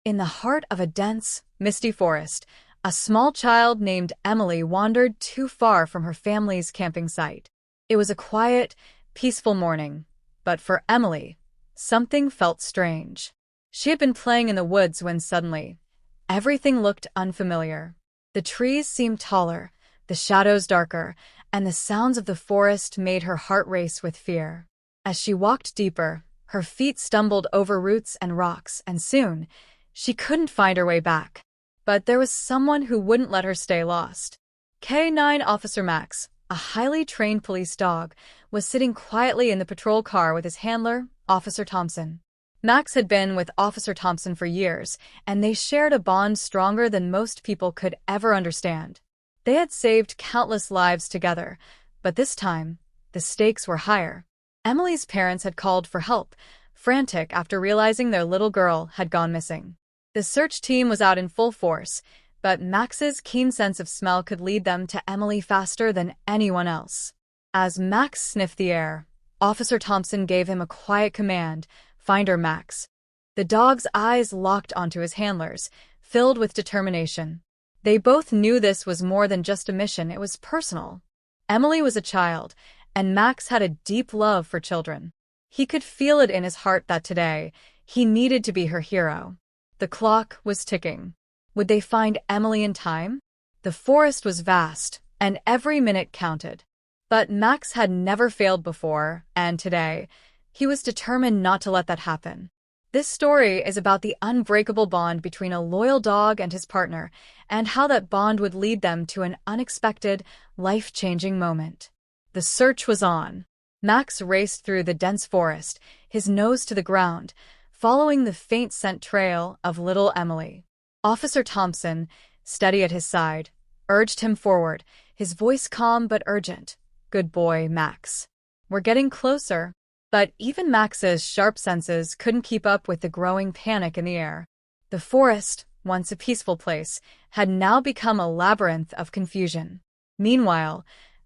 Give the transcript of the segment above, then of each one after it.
In the heart of a dense, misty forest, a small child named Emily wandered too far from her family's camping site. It was a quiet, peaceful morning, but for Emily, something felt strange. She had been playing in the woods when suddenly, everything looked unfamiliar. The trees seemed taller, the shadows darker, and the sounds of the forest made her heart race with fear. As she walked deeper, her feet stumbled over roots and rocks, and soon, she couldn't find her way back. But there was someone who wouldn't let her stay lost. K9 Officer Max, a highly trained police dog, was sitting quietly in the patrol car with his handler, Officer Thompson. Max had been with Officer Thompson for years, and they shared a bond stronger than most people could ever understand. They had saved countless lives together, but this time, the stakes were higher. Emily's parents had called for help, frantic after realizing their little girl had gone missing. The search team was out in full force, but Max's keen sense of smell could lead them to Emily faster than anyone else. As Max sniffed the air, Officer Thompson gave him a quiet command, "Find her, Max." The dog's eyes locked onto his handlers, filled with determination. They both knew this was more than just a mission, it was personal. Emily was a child, and Max had a deep love for children. He could feel it in his heart that today, he needed to be her hero. The clock was ticking. Would they find Emily in time? The forest was vast, and every minute counted. But Max had never failed before, and today, he was determined not to let that happen. This story is about the unbreakable bond between a loyal dog and his partner, and how that bond would lead them to an unexpected, life-changing moment. The search was on. Max raced through the dense forest, his nose to the ground, following the faint scent trail of little Emily. Officer Thompson, steady at his side, urged him forward, his voice calm but urgent. "Good boy, Max. We're getting closer." But even Max's sharp senses couldn't keep up with the growing panic in the air. The forest, once a peaceful place, had now become a labyrinth of confusion. Meanwhile,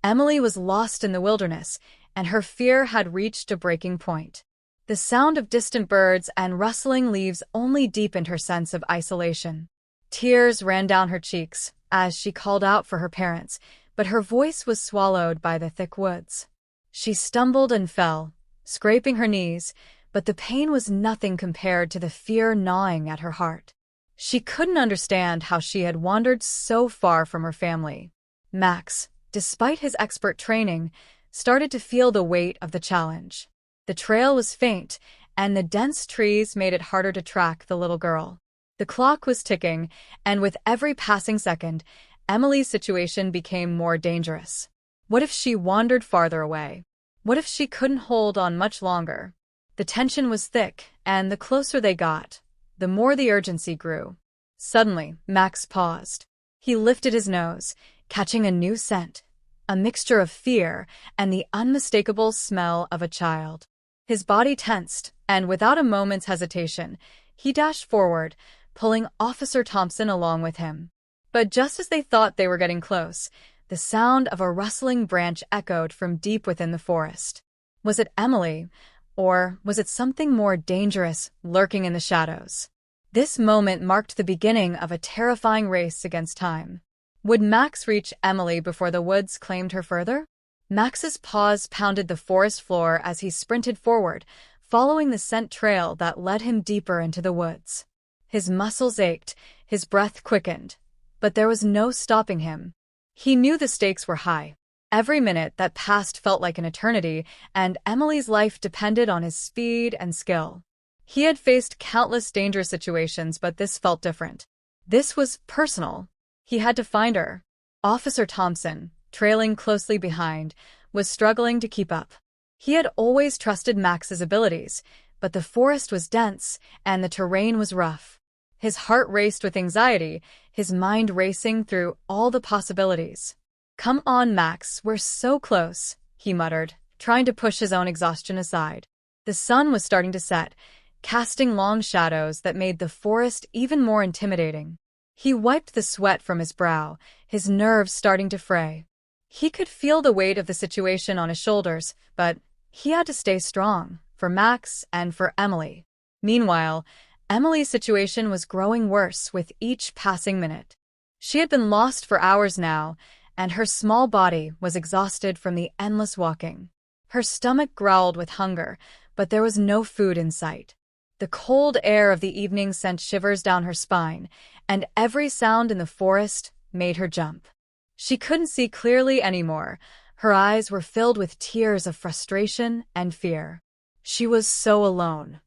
Emily was lost in the wilderness, and her fear had reached a breaking point. The sound of distant birds and rustling leaves only deepened her sense of isolation. Tears ran down her cheeks as she called out for her parents, but her voice was swallowed by the thick woods. She stumbled and fell, scraping her knees, but the pain was nothing compared to the fear gnawing at her heart. She couldn't understand how she had wandered so far from her family. Max, despite his expert training, started to feel the weight of the challenge. The trail was faint, and the dense trees made it harder to track the little girl. The clock was ticking, and with every passing second, Emily's situation became more dangerous. What if she wandered farther away? What if she couldn't hold on much longer? The tension was thick, and the closer they got, the more the urgency grew. Suddenly, Max paused. He lifted his nose, catching a new scent, a mixture of fear and the unmistakable smell of a child. His body tensed, and without a moment's hesitation, he dashed forward, pulling Officer Thompson along with him. But just as they thought they were getting close, the sound of a rustling branch echoed from deep within the forest. Was it Emily, or was it something more dangerous lurking in the shadows? This moment marked the beginning of a terrifying race against time. Would Max reach Emily before the woods claimed her further? Max's paws pounded the forest floor as he sprinted forward, following the scent trail that led him deeper into the woods. His muscles ached, his breath quickened, but there was no stopping him. He knew the stakes were high. Every minute that passed felt like an eternity, and Emily's life depended on his speed and skill. He had faced countless dangerous situations, but this felt different. This was personal. He had to find her. Officer Thompson, trailing closely behind, was struggling to keep up. He had always trusted Max's abilities, but the forest was dense and the terrain was rough. His heart raced with anxiety, his mind racing through all the possibilities. "Come on, Max, we're so close," he muttered, trying to push his own exhaustion aside. The sun was starting to set, casting long shadows that made the forest even more intimidating. He wiped the sweat from his brow, his nerves starting to fray. He could feel the weight of the situation on his shoulders, but he had to stay strong, for Max and for Emily. Meanwhile, Emily's situation was growing worse with each passing minute. She had been lost for hours now, and her small body was exhausted from the endless walking. Her stomach growled with hunger, but there was no food in sight. The cold air of the evening sent shivers down her spine, and every sound in the forest made her jump. She couldn't see clearly anymore. Her eyes were filled with tears of frustration and fear. She was so alone.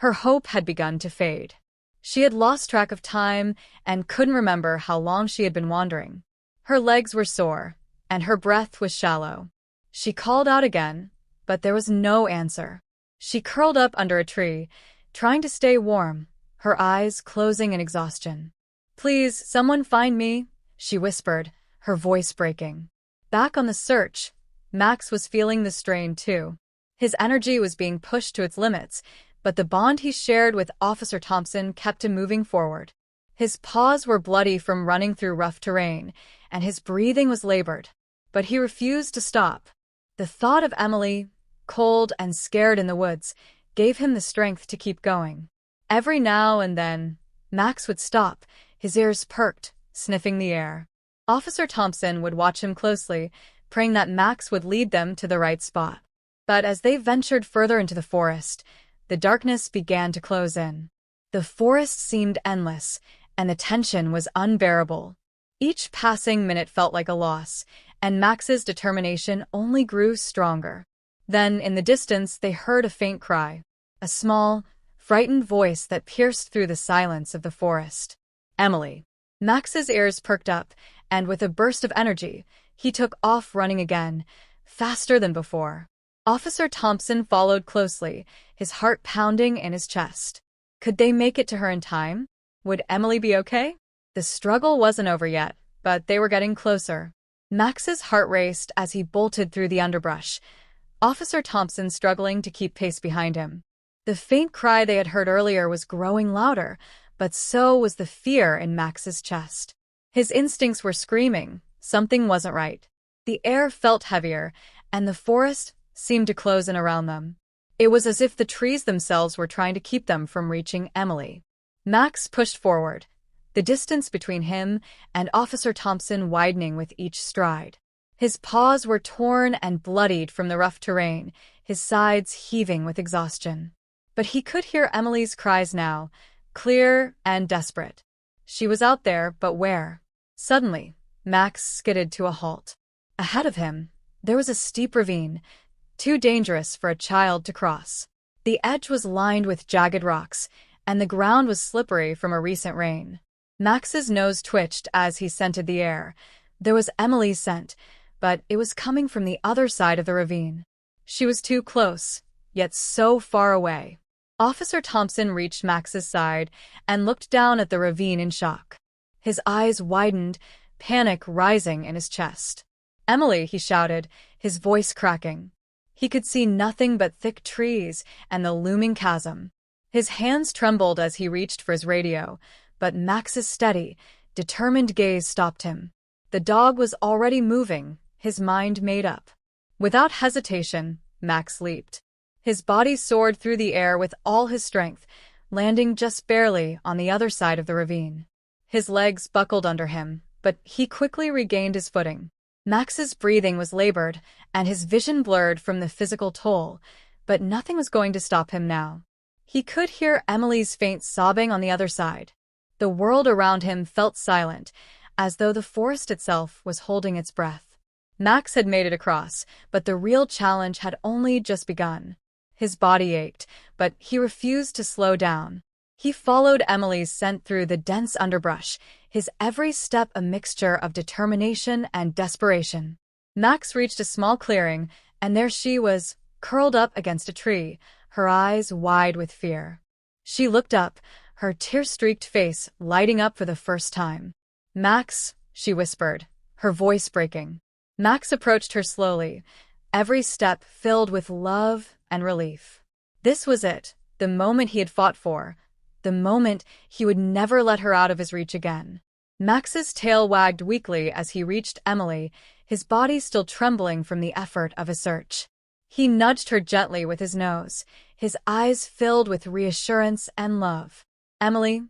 Her hope had begun to fade. She had lost track of time and couldn't remember how long she had been wandering. Her legs were sore, and her breath was shallow. She called out again, but there was no answer. She curled up under a tree, trying to stay warm, her eyes closing in exhaustion. "Please, someone find me," she whispered, her voice breaking. Back on the search, Max was feeling the strain too. His energy was being pushed to its limits, but the bond he shared with Officer Thompson kept him moving forward. His paws were bloody from running through rough terrain, and his breathing was labored. But he refused to stop. The thought of Emily, cold and scared in the woods, gave him the strength to keep going. Every now and then, Max would stop, his ears perked, sniffing the air. Officer Thompson would watch him closely, praying that Max would lead them to the right spot. But as they ventured further into the forest, the darkness began to close in. The forest seemed endless, and the tension was unbearable. Each passing minute felt like a loss, and Max's determination only grew stronger. Then, in the distance, they heard a faint cry, a small, frightened voice that pierced through the silence of the forest. "Emily." Max's ears perked up, and with a burst of energy, he took off running again, faster than before. Officer Thompson followed closely, his heart pounding in his chest. Could they make it to her in time? Would Emily be okay? The struggle wasn't over yet, but they were getting closer. Max's heart raced as he bolted through the underbrush, Officer Thompson struggling to keep pace behind him. The faint cry they had heard earlier was growing louder, but so was the fear in Max's chest. His instincts were screaming. Something wasn't right. The air felt heavier, and the forest seemed to close in around them. It was as if the trees themselves were trying to keep them from reaching Emily. Max pushed forward, the distance between him and Officer Thompson widening with each stride. His paws were torn and bloodied from the rough terrain, his sides heaving with exhaustion. But he could hear Emily's cries now, clear and desperate. She was out there, but where? Suddenly, Max skidded to a halt. Ahead of him, there was a steep ravine, too dangerous for a child to cross. The edge was lined with jagged rocks, and the ground was slippery from a recent rain. Max's nose twitched as he scented the air. There was Emily's scent, but it was coming from the other side of the ravine. She was too close, yet so far away. Officer Thompson reached Max's side and looked down at the ravine in shock. His eyes widened, panic rising in his chest. "Emily," he shouted, his voice cracking. He could see nothing but thick trees and the looming chasm. His hands trembled as he reached for his radio, but Max's steady, determined gaze stopped him. The dog was already moving, his mind made up. Without hesitation, Max leaped. His body soared through the air with all his strength, landing just barely on the other side of the ravine. His legs buckled under him, but he quickly regained his footing. Max's breathing was labored, and his vision blurred from the physical toll, but nothing was going to stop him now. He could hear Emily's faint sobbing on the other side. The world around him felt silent, as though the forest itself was holding its breath. Max had made it across, but the real challenge had only just begun. His body ached, but he refused to slow down. He followed Emily's scent through the dense underbrush, his every step a mixture of determination and desperation. Max reached a small clearing, and there she was, curled up against a tree, her eyes wide with fear. She looked up, her tear-streaked face lighting up for the first time. "Max," she whispered, her voice breaking. Max approached her slowly, every step filled with love and relief. This was it, the moment he had fought for, the moment he would never let her out of his reach again. Max's tail wagged weakly as he reached Emily, his body still trembling from the effort of his search. He nudged her gently with his nose, his eyes filled with reassurance and love. Emily,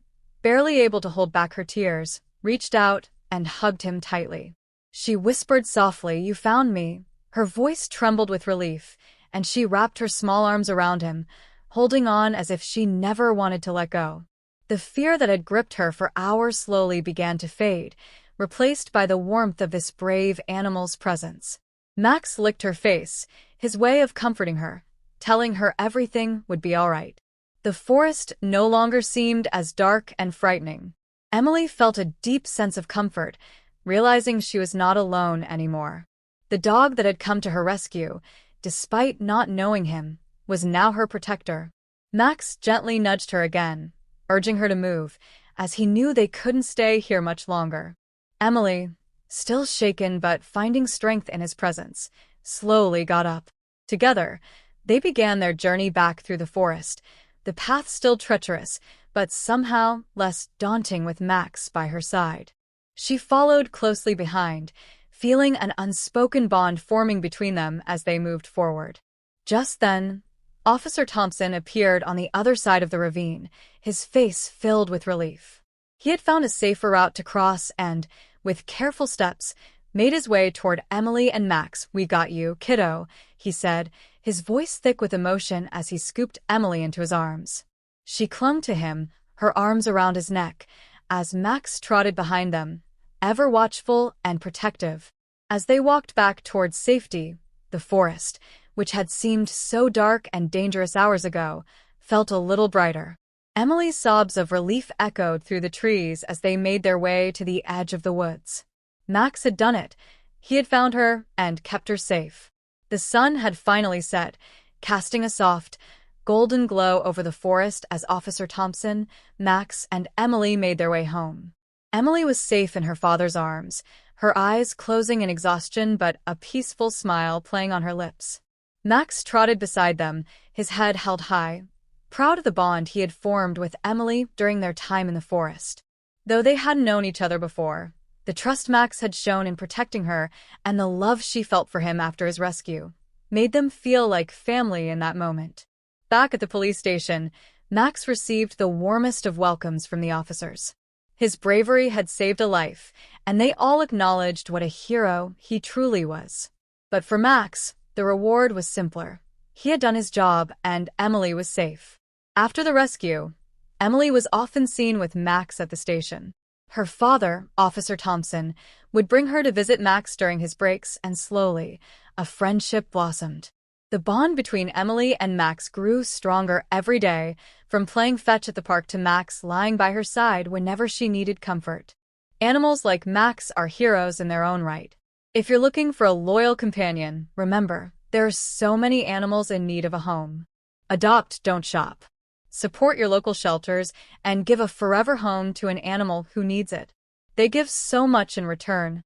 barely able to hold back her tears, reached out and hugged him tightly. She whispered softly, "You found me." Her voice trembled with relief, and she wrapped her small arms around him, holding on as if she never wanted to let go. The fear that had gripped her for hours slowly began to fade, replaced by the warmth of this brave animal's presence. Max licked her face, his way of comforting her, telling her everything would be all right. The forest no longer seemed as dark and frightening. Emily felt a deep sense of comfort, realizing she was not alone anymore. The dog that had come to her rescue, despite not knowing him, was now her protector. Max gently nudged her again, urging her to move, as he knew they couldn't stay here much longer. Emily, still shaken but finding strength in his presence, slowly got up. Together, they began their journey back through the forest, the path still treacherous, but somehow less daunting with Max by her side. She followed closely behind, feeling an unspoken bond forming between them as they moved forward. Just then, Officer Thompson appeared on the other side of the ravine, his face filled with relief. He had found a safer route to cross and, with careful steps, made his way toward Emily and Max. "We got you, kiddo," he said, his voice thick with emotion as he scooped Emily into his arms. She clung to him, her arms around his neck, as Max trotted behind them, ever watchful and protective. As they walked back towards safety, the forest, which had seemed so dark and dangerous hours ago, felt a little brighter. Emily's sobs of relief echoed through the trees as they made their way to the edge of the woods. Max had done it. He had found her and kept her safe. The sun had finally set, casting a soft, golden glow over the forest as Officer Thompson, Max, and Emily made their way home. Emily was safe in her father's arms, her eyes closing in exhaustion but a peaceful smile playing on her lips. Max trotted beside them, his head held high, proud of the bond he had formed with Emily during their time in the forest. Though they hadn't known each other before, the trust Max had shown in protecting her and the love she felt for him after his rescue made them feel like family in that moment. Back at the police station, Max received the warmest of welcomes from the officers. His bravery had saved a life, and they all acknowledged what a hero he truly was. But for Max, the reward was simpler. He had done his job, and Emily was safe. After the rescue, Emily was often seen with Max at the station. Her father, Officer Thompson, would bring her to visit Max during his breaks, and slowly, a friendship blossomed. The bond between Emily and Max grew stronger every day, from playing fetch at the park to Max lying by her side whenever she needed comfort. Animals like Max are heroes in their own right. If you're looking for a loyal companion, remember, there are so many animals in need of a home. Adopt, don't shop. Support your local shelters and give a forever home to an animal who needs it. They give so much in return.